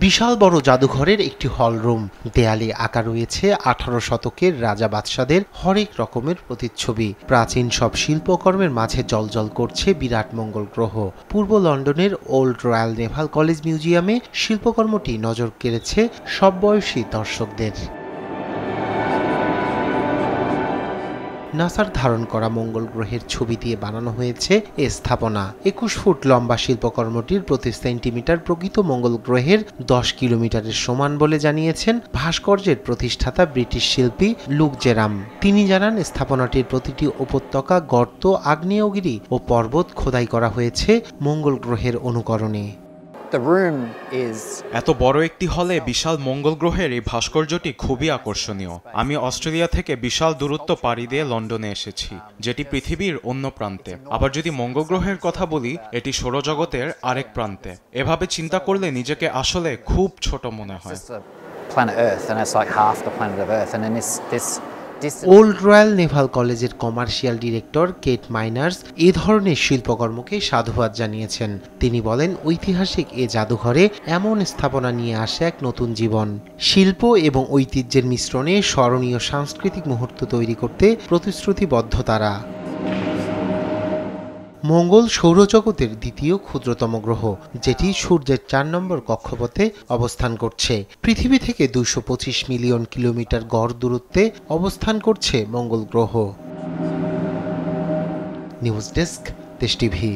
বিশাল বড় জাদুঘরের একটি হল রুম, দেয়ালে আঁকা রয়েছে 18 শতকের রাজা বাদশাদের হরেক রকমের প্রতিচ্ছবি। প্রাচীন সব শিল্পকর্মের মাঝে জ্বলজ্বল করছে বিরাট মঙ্গল গ্রহ। পূর্ব লন্ডনের ওল্ড রয়্যাল নেভাল কলেজ মিউজিয়ামে শিল্পকর্মটি নজর কেড়েছে সব বয়সী দর্শকদের। নাসার ধারণ করা মঙ্গল গ্রহের ছবি দিয়ে বানানো হয়েছে এ স্থাপনা। 21 ফুট লম্বা শিল্পকর্মটির প্রতি সেন্টিমিটার প্রকৃত মঙ্গল গ্রহের 10 কিলোমিটারের সমান বলে জানিয়েছেন ভাস্কর্যের প্রতিষ্ঠাতা ব্রিটিশ শিল্পী লুক জেরাম। তিনি জানান, স্থাপনাটির প্রতিটি উপত্যকা, গর্ত, আগ্নেয়গিরি ও পর্বত খোদাই করা হয়েছে মঙ্গল গ্রহের অনুকরণে। এত বড় একটি হলে বিশাল মঙ্গল গ্রহের এই ভাস্কর্যটি খুবই আকর্ষণীয়। আমি অস্ট্রেলিয়া থেকে বিশাল দূরত্ব পাড়ি দিয়ে লন্ডনে এসেছি, যেটি পৃথিবীর অন্য প্রান্তে। আবার যদি মঙ্গল গ্রহের কথা বলি, এটি সৌরজগতের আরেক প্রান্তে। এভাবে চিন্তা করলে নিজেকে আসলে খুব ছোট মনে হয়। ওল্ড রয়্যাল নেভাল কলেজের কমার্শিয়াল ডিরেক্টর কেট মাইনার্স এ ধরনের শিল্পকর্মকে সাধুবাদ জানিয়েছেন। তিনি বলেন, ঐতিহাসিক এ জাদুঘরে এমন স্থাপনা নিয়ে আসে এক নতুন জীবন। শিল্প এবং ঐতিহ্যের মিশ্রণে স্মরণীয় সাংস্কৃতিক মুহূর্ত তৈরি করতে প্রতিশ্রুতিবদ্ধ তারা। মঙ্গল সৌরজগতের দ্বিতীয় ক্ষুদ্রতম গ্রহ, যেটি সূর্যের 4 নম্বর কক্ষপথে অবস্থান করছে। পৃথিবী থেকে 225 মিলিয়ন কিলোমিটার গড় দূরত্বে অবস্থান করছে মঙ্গল গ্রহ। নিউজ ডেস্ক, দেশ টিভি।